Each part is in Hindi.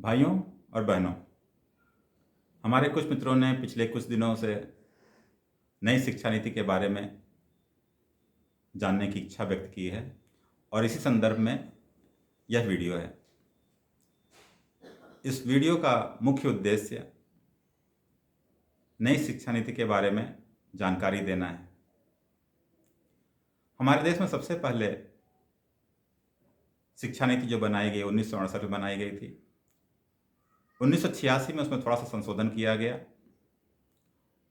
भाइयों और बहनों, हमारे कुछ मित्रों ने पिछले कुछ दिनों से नई शिक्षा नीति के बारे में जानने की इच्छा व्यक्त की है और इसी संदर्भ में यह वीडियो है। इस वीडियो का मुख्य उद्देश्य नई शिक्षा नीति के बारे में जानकारी देना है। हमारे देश में सबसे पहले शिक्षा नीति जो बनाई गई 1968 में बनाई गई थी। 1986 में उसमें थोड़ा सा संशोधन किया गया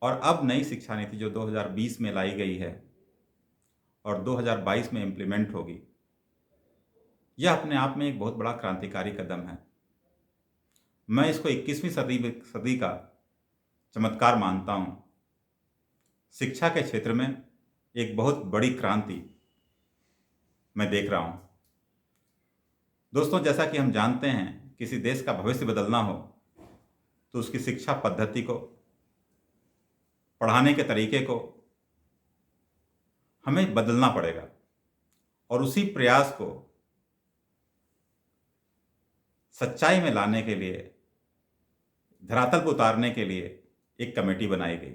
और अब नई शिक्षा नीति जो 2020 में लाई गई है और 2022 में इम्प्लीमेंट होगी, यह अपने आप में एक बहुत बड़ा क्रांतिकारी कदम है। मैं इसको 21वीं सदी का चमत्कार मानता हूँ। शिक्षा के क्षेत्र में एक बहुत बड़ी क्रांति मैं देख रहा हूँ। दोस्तों, जैसा कि हम जानते हैं, किसी देश का भविष्य बदलना हो तो उसकी शिक्षा पद्धति को, पढ़ाने के तरीके को हमें बदलना पड़ेगा और उसी प्रयास को सच्चाई में लाने के लिए, धरातल पर उतारने के लिए एक कमेटी बनाई गई।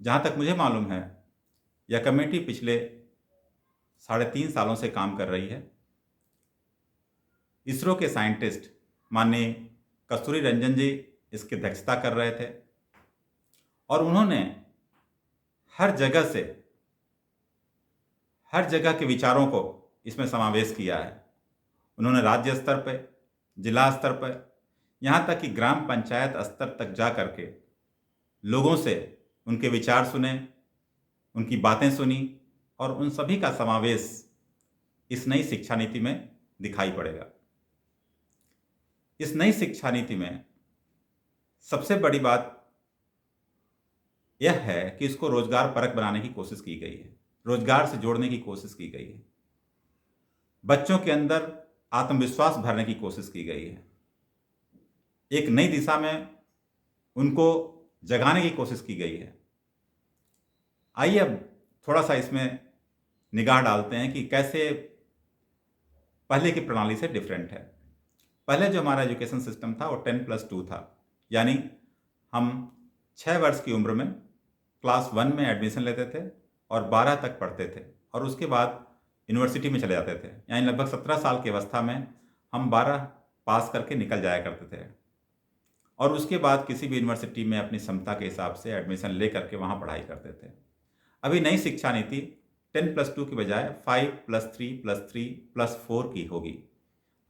जहाँ तक मुझे मालूम है, यह कमेटी पिछले 3.5 सालों से काम कर रही है। इसरो के साइंटिस्ट माननीय कस्तूरी रंजन जी इसकी अध्यक्षता कर रहे थे और उन्होंने हर जगह के विचारों को इसमें समावेश किया है। उन्होंने राज्य स्तर पर, जिला स्तर पर, यहाँ तक कि ग्राम पंचायत स्तर तक जा करके लोगों से उनके विचार सुने, उनकी बातें सुनी और उन सभी का समावेश इस नई शिक्षा नीति में दिखाई पड़ेगा। इस नई शिक्षा नीति में सबसे बड़ी बात यह है कि इसको रोजगार परक बनाने की कोशिश की गई है, रोजगार से जोड़ने की कोशिश की गई है, बच्चों के अंदर आत्मविश्वास भरने की कोशिश की गई है, एक नई दिशा में उनको जगाने की कोशिश की गई है। आइए अब थोड़ा सा इसमें निगाह डालते हैं कि कैसे पहले की प्रणाली से डिफरेंट है। पहले जो हमारा एजुकेशन सिस्टम था वो 10+2 था, यानी हम 6 वर्ष की उम्र में क्लास 1 में एडमिशन लेते थे और 12 तक पढ़ते थे और उसके बाद यूनिवर्सिटी में चले जाते थे। यानी लगभग 17 साल की अवस्था में हम 12 पास करके निकल जाया करते थे और उसके बाद किसी भी यूनिवर्सिटी में अपनी क्षमता के हिसाब से एडमिशन ले करके वहाँ पढ़ाई करते थे। अभी नई शिक्षा नीति 10+2 की बजाय 5+3+3+4 की होगी।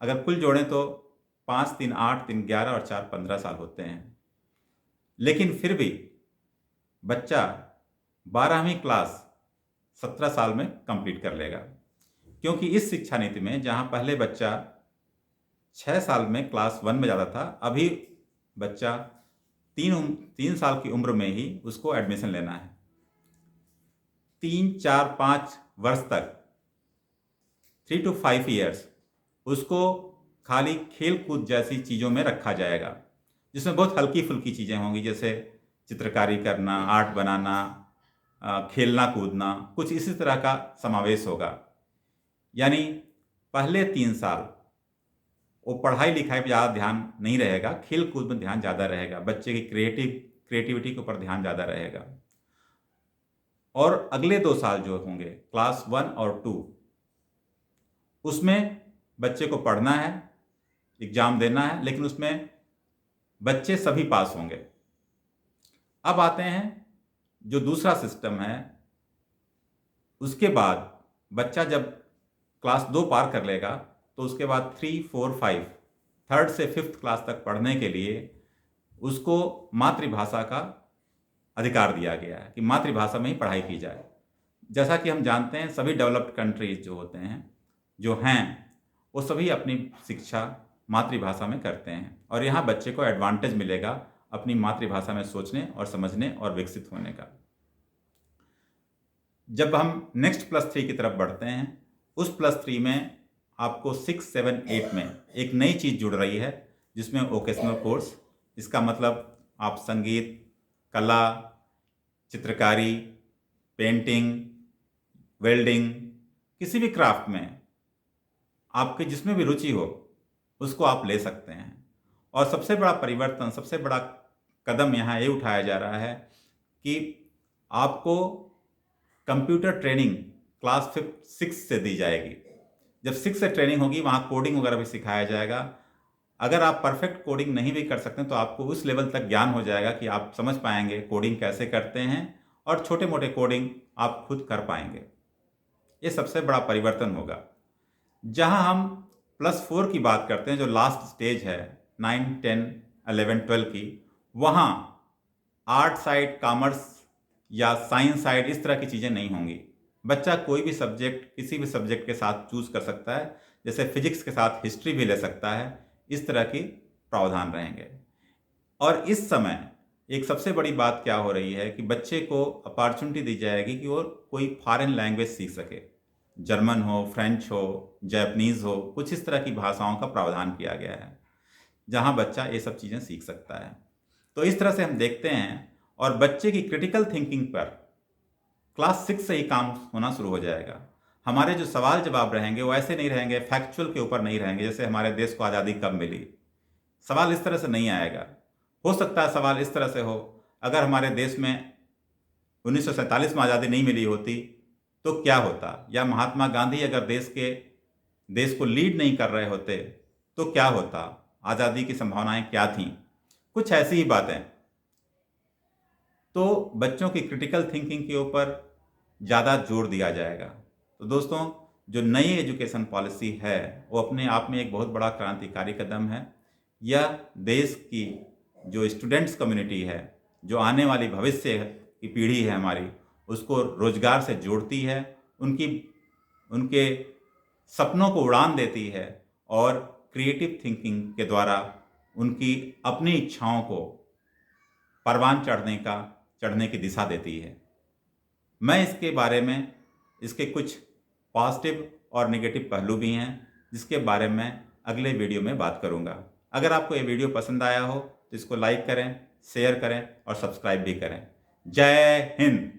अगर कुल जोड़ें तो 5, 3, 8, 3, 11 और 4, 15 साल होते हैं। लेकिन फिर भी बच्चा 12वीं क्लास 17 साल में कंप्लीट कर लेगा, क्योंकि इस शिक्षा नीति में जहां पहले बच्चा 6 साल में क्लास 1 में जाता था, अभी बच्चा 3 साल की उम्र में ही उसको एडमिशन लेना है। 3, 4, 5 वर्ष तक 3 to 5 ईयर्स उसको खाली खेल कूद जैसी चीज़ों में रखा जाएगा, जिसमें बहुत हल्की फुल्की चीज़ें होंगी, जैसे चित्रकारी करना, आर्ट बनाना, खेलना कूदना, कुछ इसी तरह का समावेश होगा। यानी पहले 3 साल वो पढ़ाई लिखाई पर ज़्यादा ध्यान नहीं रहेगा, खेल कूद में ध्यान ज़्यादा रहेगा, बच्चे की क्रिएटिविटी के ऊपर ध्यान ज़्यादा रहेगा। और अगले 2 साल जो होंगे क्लास 1 और 2, उसमें बच्चे को पढ़ना है, एग्जाम देना है, लेकिन उसमें बच्चे सभी पास होंगे। अब आते हैं जो दूसरा सिस्टम है, उसके बाद बच्चा जब क्लास 2 पार कर लेगा तो उसके बाद 3, 4, 5, 3rd से 5th क्लास तक पढ़ने के लिए उसको मातृभाषा का अधिकार दिया गया है कि मातृभाषा में ही पढ़ाई की जाए। जैसा कि हम जानते हैं, सभी डेवलप्ड कंट्रीज जो होते हैं, जो हैं, वो सभी अपनी शिक्षा मातृभाषा में करते हैं और यहाँ बच्चे को एडवांटेज मिलेगा अपनी मातृभाषा में सोचने और समझने और विकसित होने का। जब हम नेक्स्ट +3 की तरफ बढ़ते हैं, उस +3 में आपको 6, 7, 8 में एक नई चीज़ जुड़ रही है, जिसमें वोकेशनल कोर्स। इसका मतलब आप संगीत, कला, चित्रकारी, पेंटिंग, वेल्डिंग, किसी भी क्राफ्ट में आपके जिसमें भी रुचि हो उसको आप ले सकते हैं और सबसे बड़ा परिवर्तन, सबसे बड़ा कदम यहाँ ये उठाया जा रहा है कि आपको कंप्यूटर ट्रेनिंग क्लास 6 से दी जाएगी। जब 6 से ट्रेनिंग होगी, वहाँ कोडिंग वगैरह भी सिखाया जाएगा। अगर आप परफेक्ट कोडिंग नहीं भी कर सकते तो आपको उस लेवल तक ज्ञान हो जाएगा कि आप समझ पाएंगे कोडिंग कैसे करते हैं और छोटे मोटे कोडिंग आप खुद कर पाएंगे। ये सबसे बड़ा परिवर्तन होगा। जहां हम +4 की बात करते हैं, जो लास्ट स्टेज है 9, 10, 11, 12 की, वहां आर्ट साइड, कॉमर्स या साइंस साइड इस तरह की चीज़ें नहीं होंगी। बच्चा कोई भी सब्जेक्ट, किसी भी सब्जेक्ट के साथ चूज कर सकता है, जैसे फिजिक्स के साथ हिस्ट्री भी ले सकता है। इस तरह की प्रावधान रहेंगे। और इस समय एक सबसे बड़ी बात क्या हो रही है कि बच्चे को अपॉर्चुनिटी दी जाएगी कि वो कोई फॉरेन लैंग्वेज सीख सके। जर्मन हो, फ्रेंच हो, जापानीज़ हो, कुछ इस तरह की भाषाओं का प्रावधान किया गया है जहां बच्चा ये सब चीज़ें सीख सकता है। तो इस तरह से हम देखते हैं, और बच्चे की क्रिटिकल थिंकिंग पर क्लास 6 से ही काम होना शुरू हो जाएगा। हमारे जो सवाल जवाब रहेंगे वो ऐसे नहीं रहेंगे, फैक्चुअल के ऊपर नहीं रहेंगे जैसे हमारे देश को आज़ादी कब मिली। सवाल इस तरह से नहीं आएगा। हो सकता है सवाल इस तरह से हो, अगर हमारे देश में 1947 में आज़ादी नहीं मिली होती तो क्या होता, या महात्मा गांधी अगर देश को लीड नहीं कर रहे होते तो क्या होता, आज़ादी की संभावनाएं क्या थीं, कुछ ऐसी ही बातें। तो बच्चों की क्रिटिकल थिंकिंग के ऊपर ज़्यादा जोर दिया जाएगा। तो दोस्तों, जो नई एजुकेशन पॉलिसी है वो अपने आप में एक बहुत बड़ा क्रांतिकारी कदम है। यह देश की जो स्टूडेंट्स कम्युनिटी है, जो आने वाली भविष्य की पीढ़ी है हमारी, उसको रोजगार से जोड़ती है, उनके सपनों को उड़ान देती है और क्रिएटिव थिंकिंग के द्वारा उनकी अपनी इच्छाओं को परवान चढ़ने की दिशा देती है। मैं इसके बारे में, इसके कुछ पॉजिटिव और नेगेटिव पहलू भी हैं जिसके बारे में अगले वीडियो में बात करूंगा। अगर आपको ये वीडियो पसंद आया हो तो इसको लाइक करें, शेयर करें और सब्सक्राइब भी करें। जय हिंद।